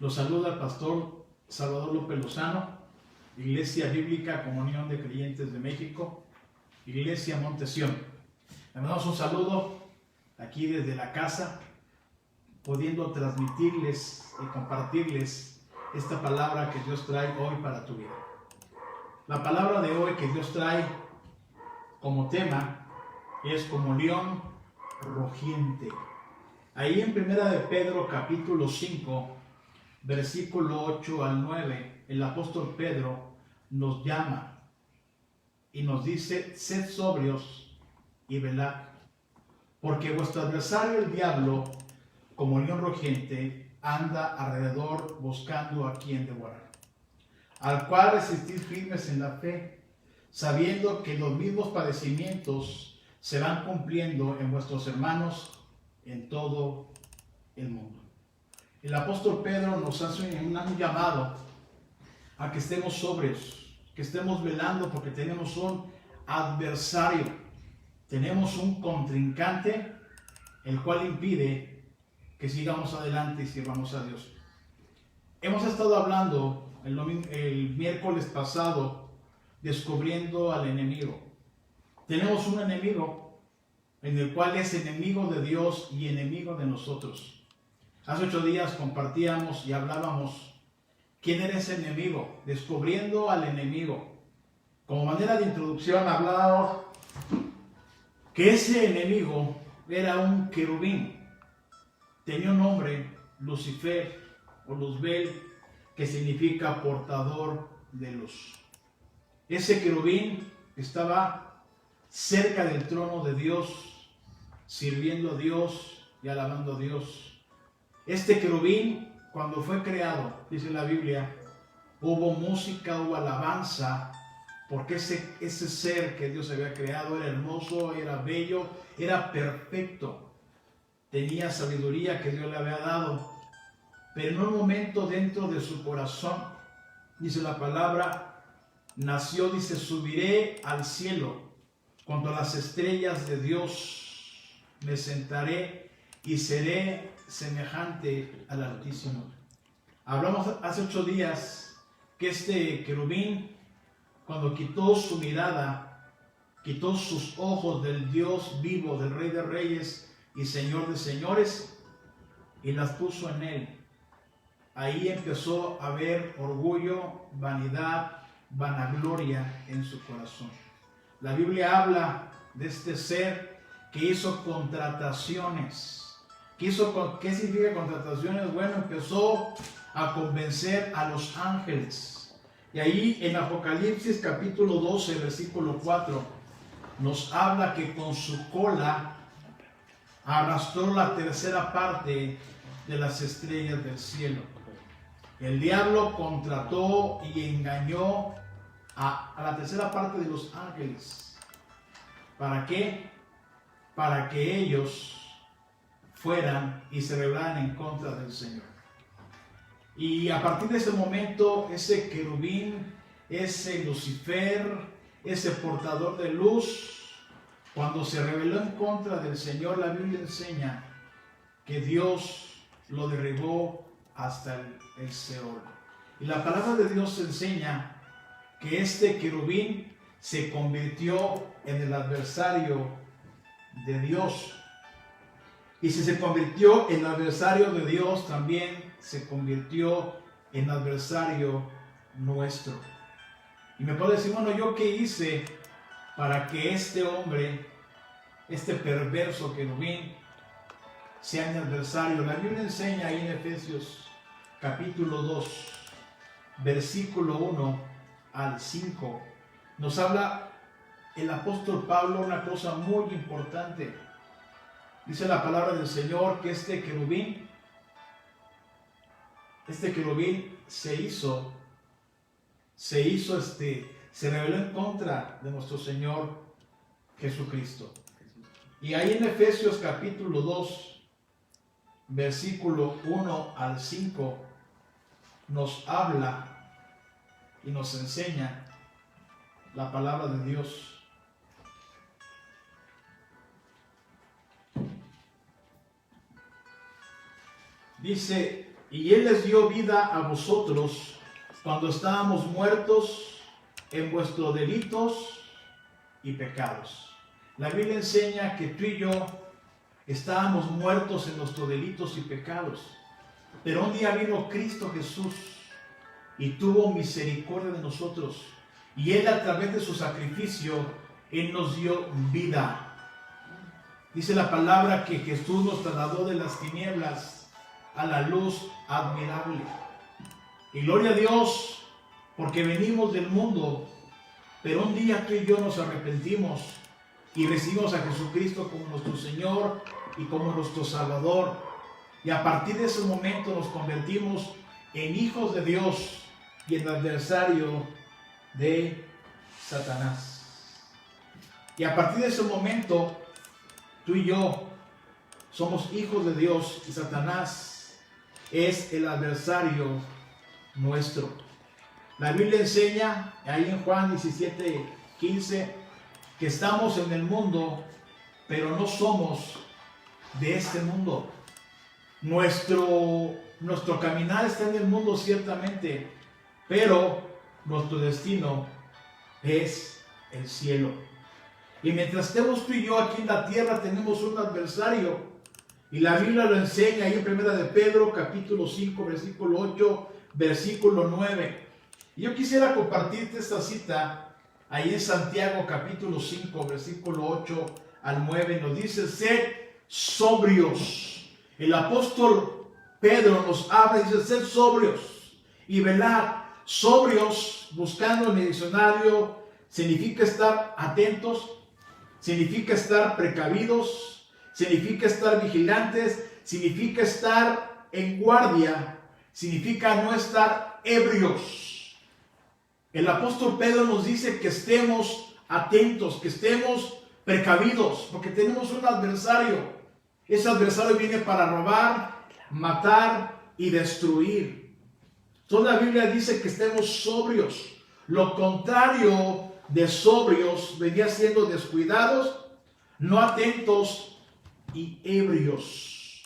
Los saluda el pastor Salvador López Lozano, Iglesia Bíblica Comunión de Creyentes de México, Iglesia Montesión. Le mandamos un saludo aquí desde la casa, pudiendo transmitirles y compartirles esta palabra que Dios trae hoy para tu vida. La palabra de hoy que Dios trae como tema es como león rugiente. Ahí en 1 de Pedro capítulo 5, versículo 8 al 9, el apóstol Pedro nos llama y nos dice: sed sobrios y velad, porque vuestro adversario el diablo, como león rugiente, anda alrededor buscando a quien devorar, al cual resistid firmes en la fe, sabiendo que los mismos padecimientos se van cumpliendo en vuestros hermanos en todo el mundo. El apóstol Pedro nos hace un llamado a que estemos sobrios, que estemos velando, porque tenemos un adversario, tenemos un contrincante, el cual impide que sigamos adelante y sirvamos a Dios. Hemos estado hablando el miércoles pasado, descubriendo al enemigo. Tenemos un enemigo en el cual es enemigo de Dios y enemigo de nosotros. Hace 8 días compartíamos y hablábamos quién era ese enemigo, descubriendo al enemigo. Como manera de introducción hablábamos que ese enemigo era un querubín. Tenía un nombre, Lucifer o Luzbel, que significa portador de luz. Ese querubín estaba cerca del trono de Dios, sirviendo a Dios y alabando a Dios. Este querubín, cuando fue creado, dice la Biblia, hubo música, hubo alabanza, porque ese ser que Dios había creado era hermoso, era bello, era perfecto, tenía sabiduría que Dios le había dado. Pero en un momento dentro de su corazón, dice la palabra, nació, dice: subiré al cielo, junto a las estrellas de Dios me sentaré y seré semejante al Altísimo. Hablamos hace 8 días que este querubín, cuando quitó su mirada, quitó sus ojos del Dios vivo, del Rey de Reyes y Señor de Señores, y las puso en él, ahí empezó a haber orgullo, vanidad, vanagloria en su corazón. La Biblia habla de este ser que hizo contrataciones. ¿Qué significa contrataciones? Bueno, empezó a convencer a los ángeles. Y ahí en Apocalipsis capítulo 12, versículo 4, nos habla que con su cola arrastró la tercera parte de las estrellas del cielo. El diablo contrató y engañó a la tercera parte de los ángeles. ¿Para qué? Para que ellos fueran y se rebelaran en contra del Señor. Y a partir de ese momento, ese querubín, ese Lucifer, ese portador de luz, cuando se rebeló en contra del Señor, la Biblia enseña que Dios lo derribó hasta el Seol. Y la palabra de Dios enseña que este querubín se convirtió en el adversario de Dios. Y si se convirtió en adversario de Dios, también se convirtió en adversario nuestro. Y me puede decir: bueno, ¿yo qué hice para que este hombre, este perverso querubín, sea mi adversario? La Biblia enseña ahí en Efesios capítulo 2, versículo 1 al 5. Nos habla el apóstol Pablo una cosa muy importante. Dice la palabra del Señor que este querubín se rebeló en contra de nuestro Señor Jesucristo. Y ahí en Efesios capítulo 2, versículo 1 al 5, nos habla y nos enseña la palabra de Dios. Dice y Él les dio vida a vosotros cuando estábamos muertos en vuestros delitos y pecados. La Biblia enseña que tú y yo estábamos muertos en nuestros delitos y pecados, pero un día vino Cristo Jesús y tuvo misericordia de nosotros, y Él, a través de su sacrificio, Él nos dio vida. Dice la palabra que Jesús nos trasladó de las tinieblas a la luz admirable. Y gloria a Dios, porque venimos del mundo, pero un día tú y yo nos arrepentimos y recibimos a Jesucristo como nuestro Señor y como nuestro Salvador. Y a partir de ese momento nos convertimos en hijos de Dios y en adversario de Satanás. Y a partir de ese momento, tú y yo somos hijos de Dios y Satanás es el adversario nuestro. La Biblia enseña ahí en Juan 17:15 que estamos en el mundo, pero no somos de este mundo. Nuestro caminar está en el mundo ciertamente, pero nuestro destino es el cielo. Y mientras estemos tú y yo aquí en la tierra, tenemos un adversario. Y la Biblia lo enseña ahí en 1 de Pedro, capítulo 5, versículo 8, versículo 9. Y yo quisiera compartirte esta cita ahí en Santiago, capítulo 5, versículo 8 al 9. Nos dice: sed sobrios. El apóstol Pedro nos habla y dice: sed sobrios y velad. Sobrios, buscando en el diccionario, significa estar atentos, significa estar precavidos, significa estar vigilantes, significa estar en guardia, significa no estar ebrios. El apóstol Pedro nos dice que estemos atentos, que estemos precavidos, porque tenemos un adversario. Ese adversario viene para robar, matar y destruir. Toda la Biblia dice que estemos sobrios. Lo contrario de sobrios venía siendo descuidados, no atentos y ebrios.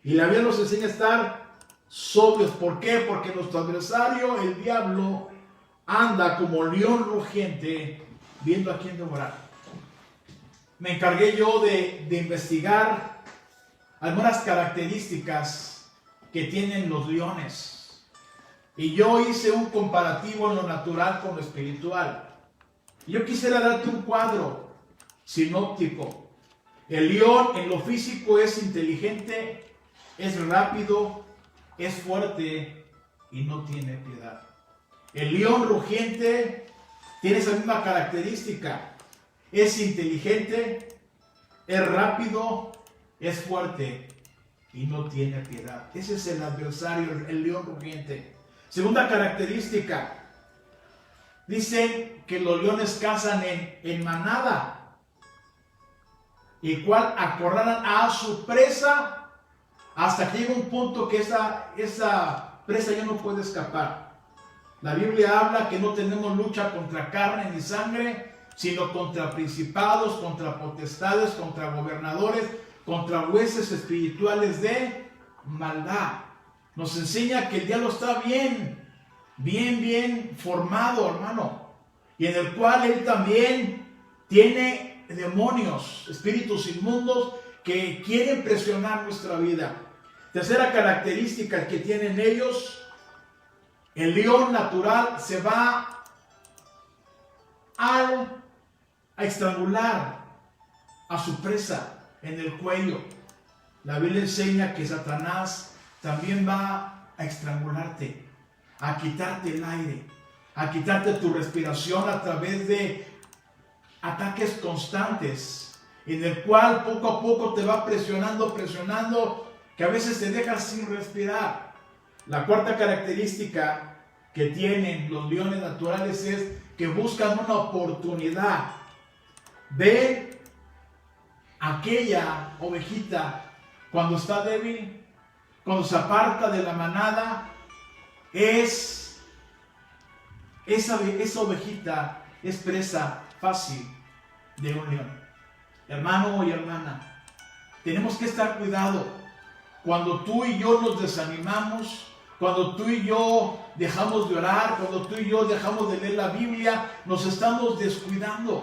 Y la Biblia nos enseña a estar sobrios. ¿Por qué? Porque nuestro adversario, el diablo, anda como león rugiente viendo a quién devorar. Me encargué yo de investigar algunas características que tienen los leones. Y yo hice un comparativo en lo natural con lo espiritual. Yo quisiera darte un cuadro sinóptico. El león en lo físico es inteligente, es rápido, es fuerte y no tiene piedad. El león rugiente tiene esa misma característica. Es inteligente, es rápido, es fuerte y no tiene piedad. Ese es el adversario, el león rugiente. Segunda característica, dicen que los leones cazan en manada, y cual acorralan a su presa hasta que llega un punto que esa presa ya no puede escapar. La Biblia habla que no tenemos lucha contra carne ni sangre, sino contra principados, contra potestades, contra gobernadores, contra huestes espirituales de maldad. Nos enseña que el diablo está bien formado, hermano, y en el cual él también tiene demonios, espíritus inmundos que quieren presionar nuestra vida. Tercera característica que tienen ellos: el león natural se va a estrangular a su presa en el cuello. La Biblia enseña que Satanás también va a estrangularte, a quitarte el aire, a quitarte tu respiración a través de ataques constantes, en el cual poco a poco te va presionando, que a veces te dejas sin respirar. La cuarta característica que tienen los leones naturales es que buscan una oportunidad. Ven aquella ovejita cuando está débil, cuando se aparta de la manada, esa ovejita es presa fácil de un león. Hermano y hermana, tenemos que estar cuidado. Cuando tú y yo nos desanimamos, Cuando tú y yo dejamos de orar, cuando tú y yo dejamos de leer la Biblia, nos estamos descuidando.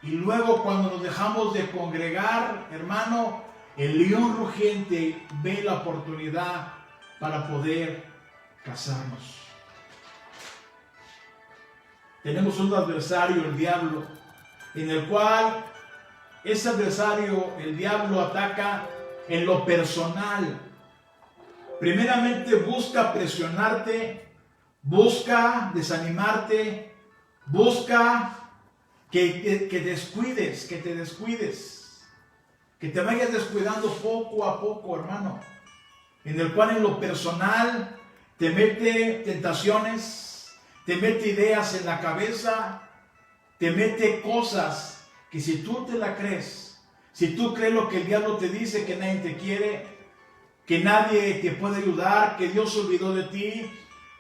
Y luego cuando nos dejamos de congregar, hermano, el león rugiente ve la oportunidad para poder casarnos. Tenemos un adversario, el diablo, en el cual ese adversario, el diablo, ataca en lo personal. Primeramente busca presionarte, busca desanimarte, busca que te descuides, que te vayas descuidando poco a poco, hermano. En el cual en lo personal te mete tentaciones, te mete ideas en la cabeza, te mete cosas que si tú te la crees, si tú crees lo que el diablo te dice, que nadie te quiere, que nadie te puede ayudar, que Dios se olvidó de ti,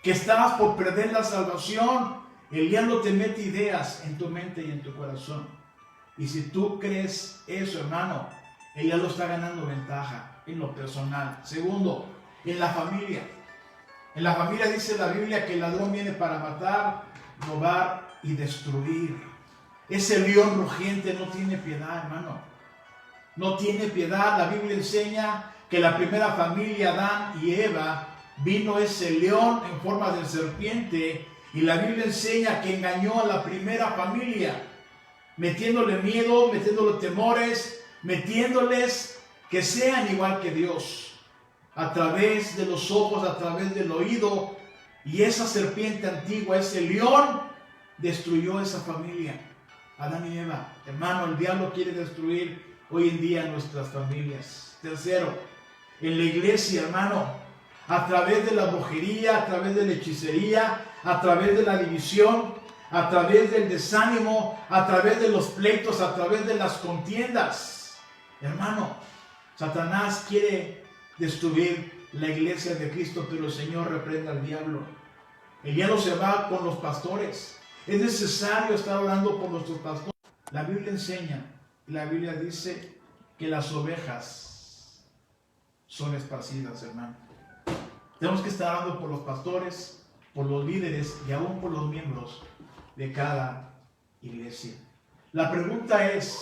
que estabas por perder la salvación, el diablo te mete ideas en tu mente y en tu corazón. Y si tú crees eso, hermano, el diablo está ganando ventaja en lo personal. Segundo, en la familia. En la familia dice la Biblia que el ladrón viene para matar, robar y destruir. Ese león rugiente no tiene piedad, hermano. No tiene piedad. La Biblia enseña que la primera familia, Adán y Eva, vino ese león en forma de serpiente, y la Biblia enseña que engañó a la primera familia, metiéndole miedo, metiéndole temores, metiéndoles que sean igual que Dios, a través de los ojos, a través del oído. Y esa serpiente antigua, ese león, destruyó esa familia, Adán y Eva. Hermano, el diablo quiere destruir hoy en día nuestras familias. Tercero, en la iglesia, hermano, a través de la brujería, a través de la hechicería, a través de la división, a través del desánimo, a través de los pleitos, a través de las contiendas. Hermano, Satanás quiere destruir la iglesia de Cristo, pero el Señor reprenda al diablo. El diablo se va con los pastores. Es necesario estar orando por nuestros pastores. La Biblia enseña, la Biblia dice que las ovejas son esparcidas, hermano. Tenemos que estar orando por los pastores, por los líderes y aún por los miembros de cada iglesia. La pregunta es,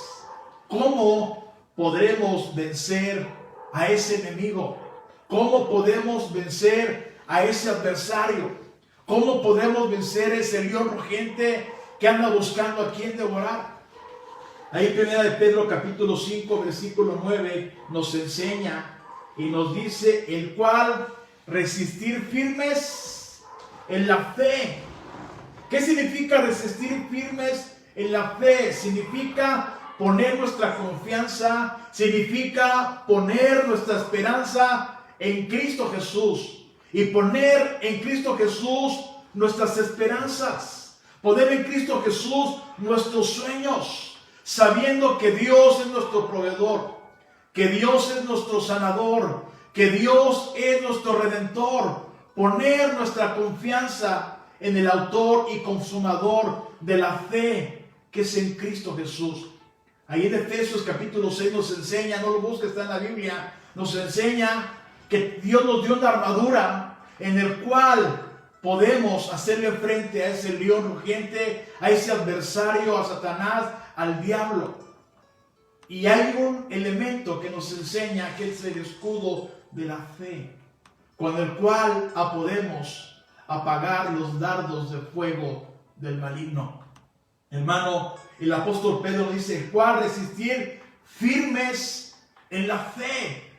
¿cómo podremos vencer a ese enemigo? ¿Cómo podemos vencer a ese adversario? ¿Cómo podemos vencer a ese león rugiente que anda buscando a quien devorar? Ahí primera de Pedro capítulo 5 versículo 9 nos enseña y nos dice, el cual resistir firmes en la fe. ¿Qué significa resistir firmes en la fe? Significa poner nuestra confianza, significa poner nuestra esperanza en Cristo Jesús y poner en Cristo Jesús nuestras esperanzas, poner en Cristo Jesús nuestros sueños, sabiendo que Dios es nuestro proveedor, que Dios es nuestro sanador, que Dios es nuestro redentor. Poner nuestra confianza en el autor y consumador de la fe, que es en Cristo Jesús. Ahí en Efesios capítulo 6 nos enseña, no lo busques, está en la Biblia, nos enseña que Dios nos dio una armadura en el cual podemos hacerle frente a ese león rugiente, a ese adversario, a Satanás, al diablo. Y hay un elemento que nos enseña que es el escudo de la fe, con el cual podemos apagar los dardos de fuego del maligno. Hermano, el apóstol Pedro dice, ¿cuál resistir firmes en la fe?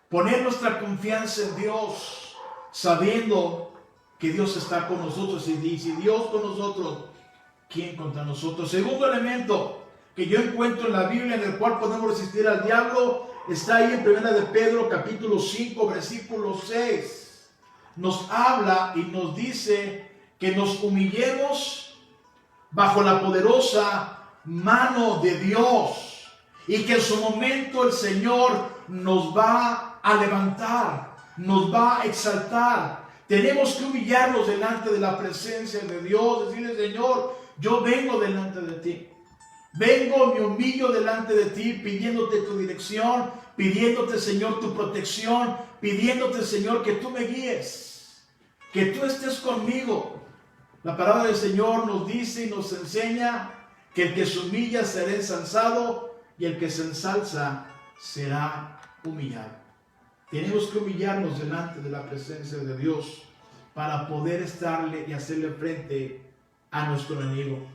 Poner nuestra confianza en Dios, sabiendo que Dios está con nosotros. Y si Dios con nosotros, ¿quién contra nosotros? Segundo elemento que yo encuentro en la Biblia en el cual podemos resistir al diablo, está ahí en 1 de Pedro capítulo 5 versículo 6. Nos habla y nos dice que nos humillemos bajo la poderosa mano de Dios y que en su momento el Señor nos va a levantar, nos va a exaltar. Tenemos que humillarnos delante de la presencia de Dios, decirle, Señor, yo vengo delante de ti. Vengo, me humillo delante de ti, pidiéndote tu dirección, pidiéndote, Señor, tu protección, pidiéndote, Señor, que tú me guíes, que tú estés conmigo. La palabra del Señor nos dice y nos enseña que el que se humilla será ensalzado y el que se ensalza será humillado. Tenemos que humillarnos delante de la presencia de Dios para poder estarle y hacerle frente a nuestro enemigo.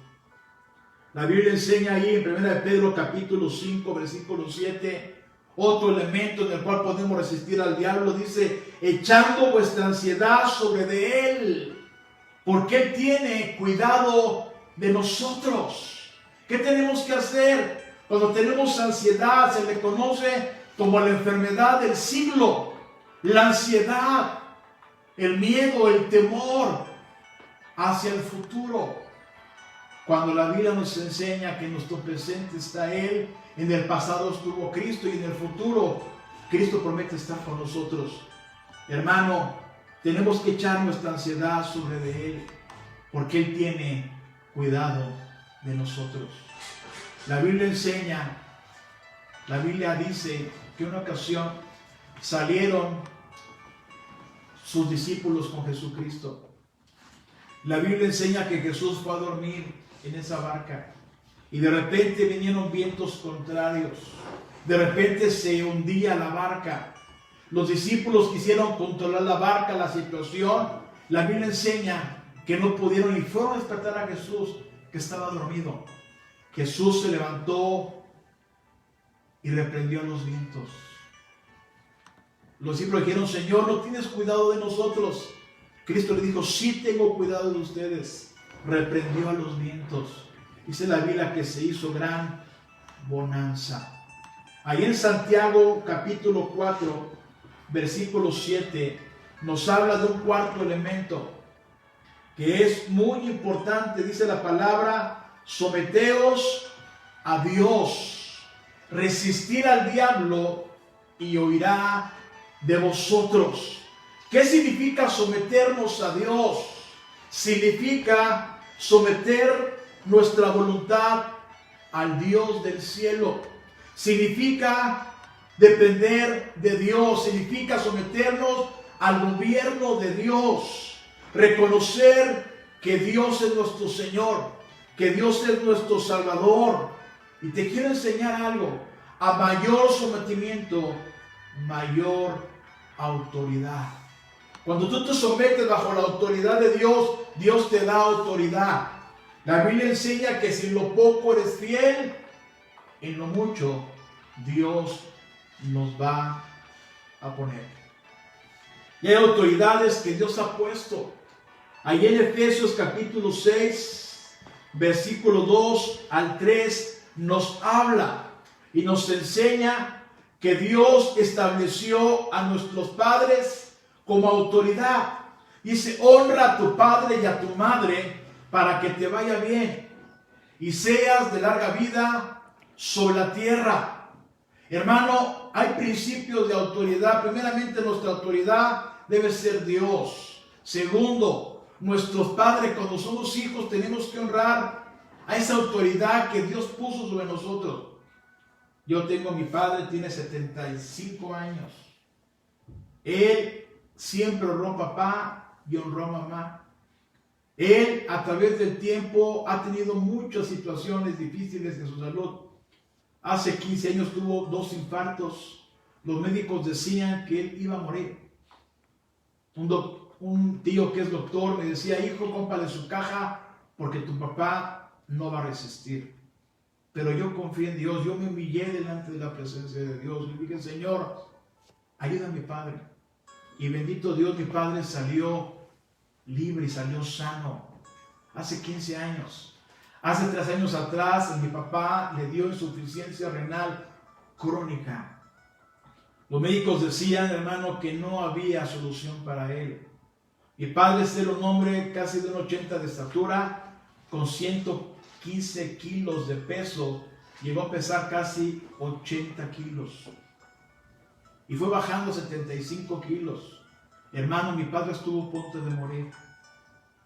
La Biblia enseña ahí en 1 Pedro capítulo 5, versículo 7, otro elemento en el cual podemos resistir al diablo. Dice, echando vuestra ansiedad sobre de él, porque él tiene cuidado de nosotros. ¿Qué tenemos que hacer? Cuando tenemos ansiedad, se le conoce como la enfermedad del siglo. La ansiedad, el miedo, el temor hacia el futuro. Cuando la Biblia nos enseña que en nuestro presente está Él, en el pasado estuvo Cristo y en el futuro Cristo promete estar con nosotros. Hermano, tenemos que echar nuestra ansiedad sobre de Él, porque Él tiene cuidado de nosotros. La Biblia enseña, la Biblia dice que en una ocasión salieron sus discípulos con Jesucristo. La Biblia enseña que Jesús fue a dormir en esa barca y de repente vinieron vientos contrarios, de repente se hundía la barca. Los discípulos quisieron controlar la barca, la situación. La Biblia enseña que no pudieron y fueron a despertar a Jesús, que estaba dormido. Jesús se levantó y reprendió a los vientos. Los discípulos dijeron, Señor, ¿no tienes cuidado de nosotros? Cristo le dijo, sí tengo cuidado de ustedes. Reprendió a los vientos. Dice la Biblia que se hizo gran bonanza. Ahí en Santiago capítulo 4, versículo 7, nos habla de un cuarto elemento que es muy importante. Dice la palabra, someteos a Dios, resistir al diablo y huirá de vosotros. ¿Qué significa someternos a Dios? Significa someter nuestra voluntad al Dios del cielo. Significa depender de Dios. Significa someternos al gobierno de Dios. Reconocer que Dios es nuestro Señor, que Dios es nuestro Salvador. Y te quiero enseñar algo. A mayor sometimiento, mayor autoridad. Cuando tú te sometes bajo la autoridad de Dios, Dios te da autoridad. La Biblia enseña que si en lo poco eres fiel, en lo mucho Dios nos va a poner. Y hay autoridades que Dios ha puesto. Ahí en Efesios capítulo 6, versículo 2 al 3, nos habla y nos enseña que Dios estableció a nuestros padres como autoridad. Dice, honra a tu padre y a tu madre para que te vaya bien y seas de larga vida sobre la tierra. Hermano, hay principios de autoridad. Primeramente, nuestra autoridad debe ser Dios. Segundo, nuestros padres, cuando somos hijos, tenemos que honrar a esa autoridad que Dios puso sobre nosotros. Yo tengo a mi padre, tiene 75 años. Él siempre honró a papá y honró a mamá. Él, a través del tiempo, ha tenido muchas situaciones difíciles en su salud. Hace 15 años tuvo 2 infartos. Los médicos decían que él iba a morir. Un tío que es doctor me decía, hijo, cómprale su caja porque tu papá no va a resistir. Pero yo confié en Dios, yo me humillé delante de la presencia de Dios. Le dije, Señor, ayuda a mi padre. Y bendito Dios, mi padre salió libre y salió sano. Hace 15 años. Hace 3 años atrás, mi papá le dio insuficiencia renal crónica. Los médicos decían, hermano, que no había solución para él. Mi padre era un hombre casi de 1,80 de estatura, con 115 kilos de peso. Llegó a pesar casi 80 kilos. Y fue bajando 75 kilos. Hermano, mi padre estuvo a punto de morir.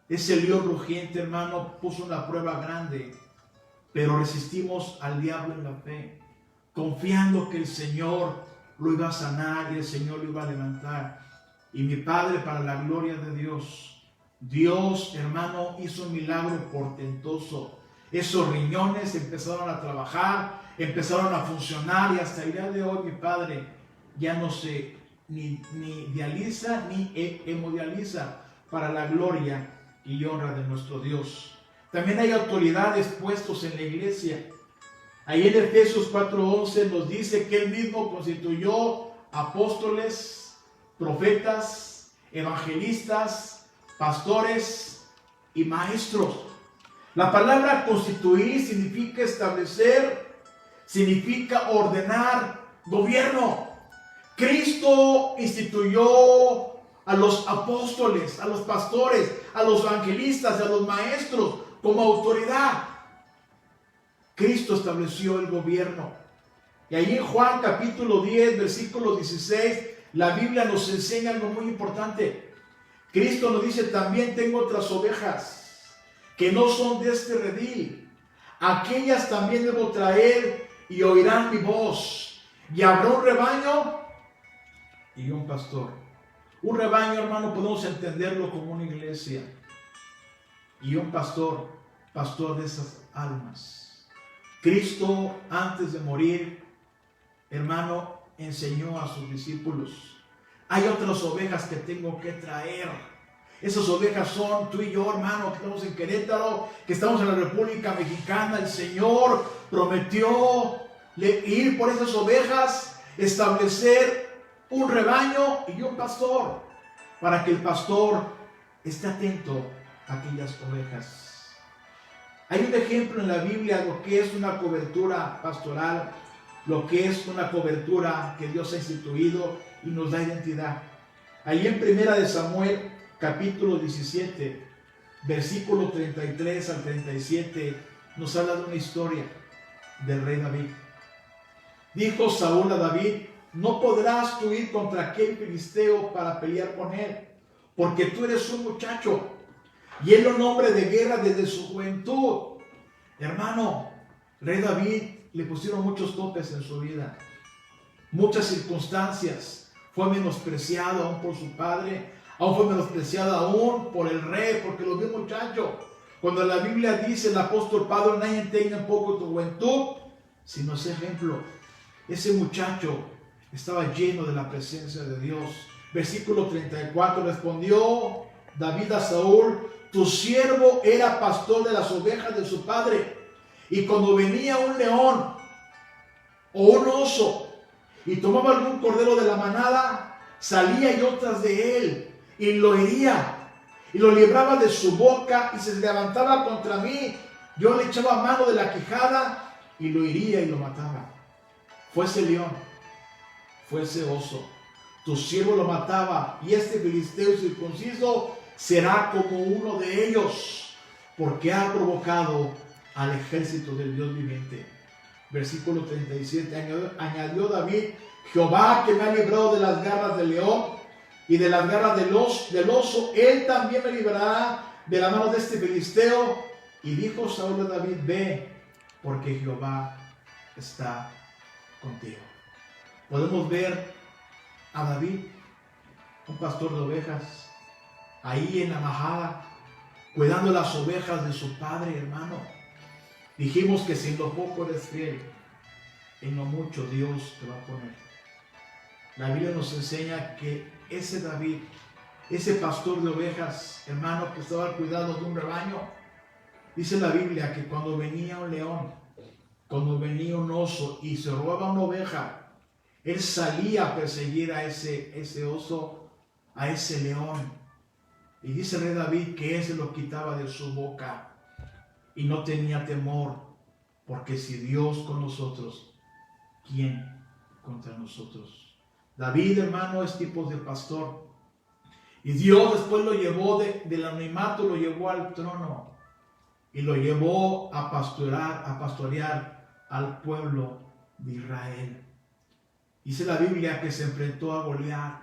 Ese león rugiente, hermano, puso una prueba grande. Pero resistimos al diablo en la fe, confiando que el Señor lo iba a sanar y el Señor lo iba a levantar. Y mi padre, para la gloria de Dios, Dios, hermano, hizo un milagro portentoso. Esos riñones empezaron a trabajar, empezaron a funcionar y hasta el día de hoy mi padre ya no se ni dializa ni hemodializa, para la gloria y honra de nuestro Dios. También hay autoridades puestos en la iglesia. Ahí en Efesios 4:11 nos dice que Él mismo constituyó apóstoles, profetas, evangelistas, pastores y maestros. La palabra constituir significa establecer, significa ordenar, gobierno. Cristo instituyó a los apóstoles, a los pastores, a los evangelistas, a los maestros como autoridad. Cristo estableció el gobierno. Y ahí en Juan capítulo 10, versículo 16, la Biblia nos enseña algo muy importante. Cristo nos dice: también tengo otras ovejas que no son de este redil. Aquellas también debo traer y oirán mi voz. Y habrá un rebaño y un pastor. Un rebaño, hermano, podemos entenderlo como una iglesia. Y un pastor, pastor de esas almas. Cristo, antes de morir, hermano, enseñó a sus discípulos: hay otras ovejas que tengo que traer. Esas ovejas son tú y yo, hermano, que estamos en Querétaro, que estamos en la República Mexicana. El Señor prometió ir por esas ovejas, establecer un rebaño y un pastor, para que el pastor esté atento a aquellas ovejas. Hay un ejemplo en la Biblia lo que es una cobertura pastoral, lo que es una cobertura que Dios ha instituido y nos da identidad. Ahí en 1 de Samuel, capítulo 17, versículo 33 al 37, nos habla de una historia del rey David. Dijo Saúl a David: no podrás tú ir contra aquel filisteo para pelear con él, porque tú eres un muchacho y él es un hombre de guerra desde su juventud. Hermano, el rey David le pusieron muchos topes en su vida, muchas circunstancias. Fue menospreciado aún por su padre, aún fue menospreciado aún por el rey, porque lo vio muchacho. Cuando la Biblia dice, el apóstol Pablo: nadie tenga en poco tu juventud, sino ese ejemplo. Ese muchacho estaba lleno de la presencia de Dios. Versículo 34, respondió David a Saúl: tu siervo era pastor de las ovejas de su padre, y cuando venía un león o un oso y tomaba algún cordero de la manada, salía yo tras de él y lo hería y lo libraba de su boca, y se levantaba contra mí, yo le echaba mano de la quijada y lo hería y lo mataba. Fuese león, fuese oso, tu siervo lo mataba, y este filisteo circunciso será como uno de ellos, porque ha provocado al ejército del Dios viviente. Versículo 37, añadió David: Jehová, que me ha librado de las garras del león y de las garras del oso, él también me librará de la mano de este filisteo. Y dijo Saúl a David: ve, porque Jehová está contigo. Podemos ver a David, un pastor de ovejas, ahí en la majada, cuidando las ovejas de su padre, hermano. Dijimos que si en lo poco eres fiel, en lo mucho Dios te va a poner. La Biblia nos enseña que ese David, ese pastor de ovejas, hermano, que estaba al cuidado de un rebaño, dice la Biblia que cuando venía un león, cuando venía un oso y se robaba una oveja, él salía a perseguir a ese oso, a ese león. Y dice el rey David que él se lo quitaba de su boca y no tenía temor, porque si Dios con nosotros, ¿quién contra nosotros? David, hermano, es tipo de pastor. Y Dios después lo llevó del anonimato, lo llevó al trono y lo llevó a pastorear al pueblo de Israel. Dice la Biblia que se enfrentó a Goliat,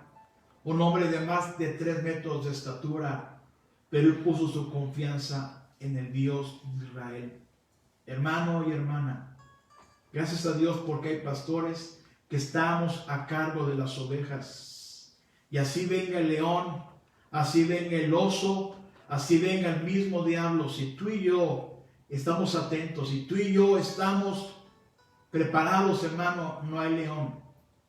un hombre de más de 3 metros de estatura, pero él puso su confianza en el Dios de Israel. Hermano y hermana, gracias a Dios porque hay pastores que estamos a cargo de las ovejas. Y así venga el león, así venga el oso, así venga el mismo diablo. Si tú y yo estamos atentos, si tú y yo estamos preparados, hermano, no hay león,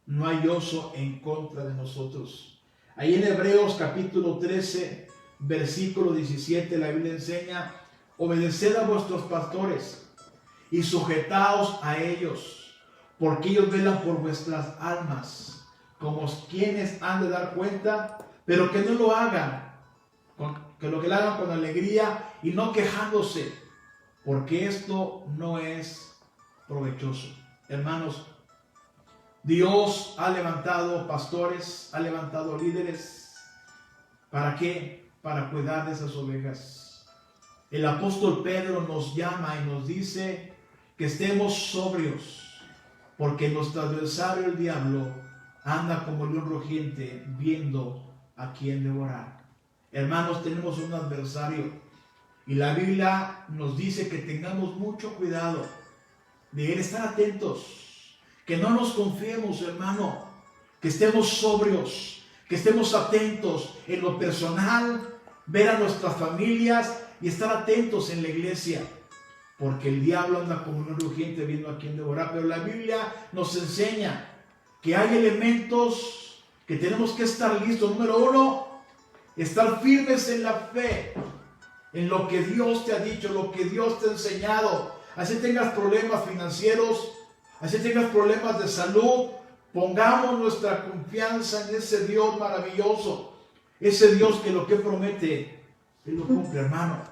no hay oso en contra de nosotros. Ahí en Hebreos capítulo 13, versículo 17, la Biblia enseña: obedeced a vuestros pastores y sujetaos a ellos, porque ellos velan por vuestras almas, como quienes han de dar cuenta, pero que no lo hagan, que lo hagan con alegría y no quejándose, porque esto no es provechoso. Hermanos, Dios ha levantado pastores, ha levantado líderes. ¿Para qué? Para cuidar de esas ovejas. El apóstol Pedro nos llama y nos dice que estemos sobrios, porque nuestro adversario, el diablo, anda como león rugiente viendo a quién devorar. Hermanos, tenemos un adversario y la Biblia nos dice que tengamos mucho cuidado de estar atentos, que no nos confiemos, hermano, que estemos sobrios, que estemos atentos en lo personal, ver a nuestras familias y estar atentos en la iglesia, porque el diablo anda como un rugiente viendo a quién devorar. Pero la Biblia nos enseña que hay elementos que tenemos que estar listos. Número uno, estar firmes en la fe, en lo que Dios te ha dicho, lo que Dios te ha enseñado. Así tengas problemas financieros, así tengas problemas de salud, pongamos nuestra confianza en ese Dios maravilloso, ese Dios que lo que promete, Él lo cumple, hermano.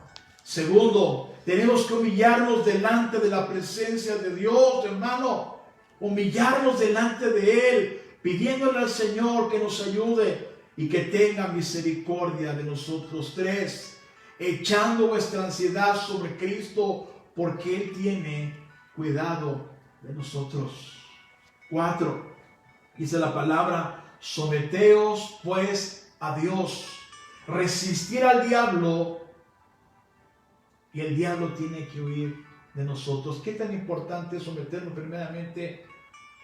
Segundo, tenemos que humillarnos delante de la presencia de Dios, hermano. Humillarnos delante de Él, pidiéndole al Señor que nos ayude y que tenga misericordia de nosotros. Tres, echando vuestra ansiedad sobre Cristo, porque Él tiene cuidado de nosotros. 4, dice la palabra: someteos pues a Dios, resistir al diablo y el diablo tiene que huir de nosotros. ¿Qué tan importante es someternos primeramente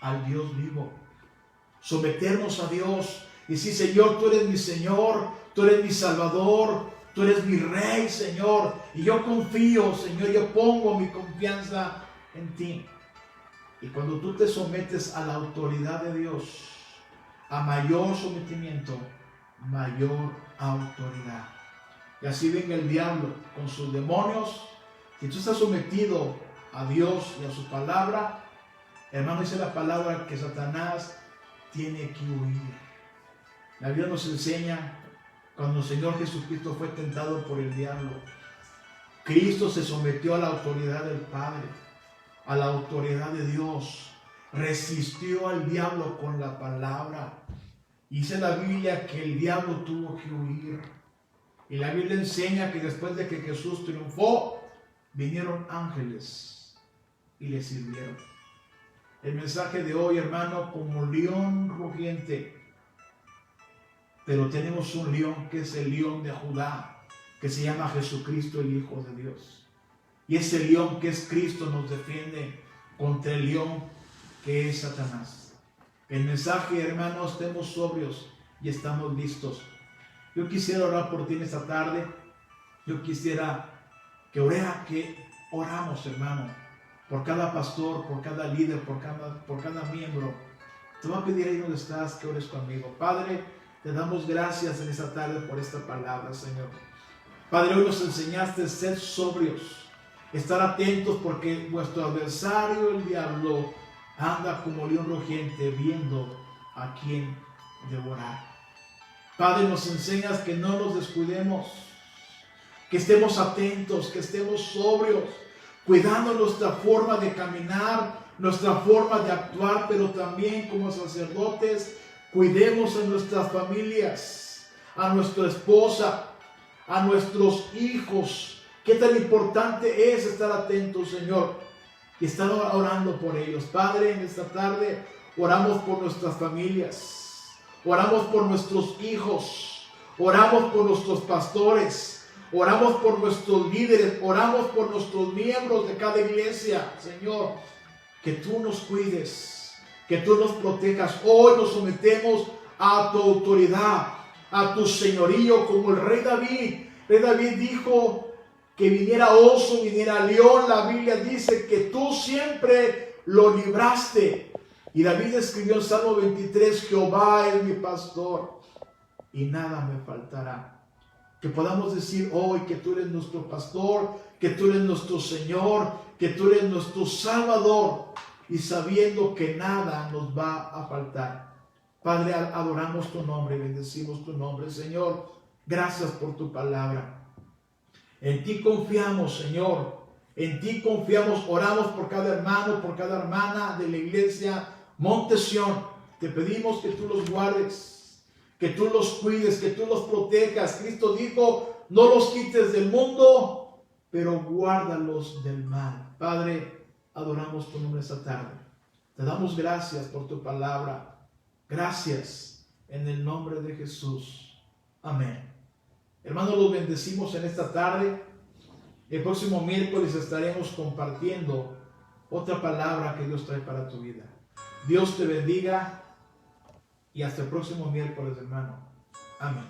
al Dios vivo? Someternos a Dios y decir: Señor, tú eres mi Señor, tú eres mi Salvador, tú eres mi Rey, Señor, y yo confío, Señor, yo pongo mi confianza en ti. Y cuando tú te sometes a la autoridad de Dios, a mayor sometimiento, mayor autoridad. Y así venga el diablo con sus demonios. Si tú estás sometido a Dios y a su palabra, hermano, dice la palabra que Satanás tiene que huir. La Biblia nos enseña cuando el Señor Jesucristo fue tentado por el diablo, Cristo se sometió a la autoridad del Padre, a la autoridad de Dios, resistió al diablo con la palabra. Dice la Biblia que el diablo tuvo que huir. Y la Biblia enseña que después de que Jesús triunfó, vinieron ángeles y le sirvieron. El mensaje de hoy, hermano, como león rugiente, pero tenemos un león que es el león de Judá, que se llama Jesucristo, el Hijo de Dios. Y ese león que es Cristo nos defiende contra el león que es Satanás. El mensaje, hermanos, estemos sobrios y estamos listos. Yo quisiera orar por ti en esta tarde. Yo quisiera que oramos, hermano, por cada pastor, por cada líder, por cada miembro. Te voy a pedir ahí donde estás que ores conmigo. Padre, te damos gracias en esta tarde por esta palabra, Señor. Padre, hoy nos enseñaste a ser sobrios, estar atentos, porque vuestro adversario, el diablo, anda como león rugiente viendo a quién devorar. Padre, nos enseñas que no nos descuidemos, que estemos atentos, que estemos sobrios, cuidando nuestra forma de caminar, nuestra forma de actuar, pero también como sacerdotes, cuidemos a nuestras familias, a nuestra esposa, a nuestros hijos. Qué tan importante es estar atentos, Señor, y estar orando por ellos. Padre, en esta tarde oramos por nuestras familias, oramos por nuestros hijos, oramos por nuestros pastores, oramos por nuestros líderes, oramos por nuestros miembros de cada iglesia, Señor, que tú nos cuides, que tú nos protejas. Hoy nos sometemos a tu autoridad, a tu señorío, como el rey David. El rey David dijo que viniera oso, viniera león. La Biblia dice que tú siempre lo libraste. Y David escribió en Salmo 23, Jehová es mi pastor y nada me faltará. Que podamos decir hoy que tú eres nuestro pastor, que tú eres nuestro Señor, que tú eres nuestro Salvador, y sabiendo que nada nos va a faltar. Padre, adoramos tu nombre, bendecimos tu nombre, Señor. Gracias por tu palabra. En ti confiamos, Señor. En ti confiamos, oramos por cada hermano, por cada hermana de la iglesia Monte Sión. Te pedimos que tú los guardes, que tú los cuides, que tú los protejas. Cristo dijo, no los quites del mundo, pero guárdalos del mal. Padre, adoramos tu nombre esta tarde. Te damos gracias por tu palabra. Gracias en el nombre de Jesús. Amén. Hermanos, los bendecimos en esta tarde. El próximo miércoles estaremos compartiendo otra palabra que Dios trae para tu vida. Dios te bendiga y hasta el próximo miércoles, hermano. Amén.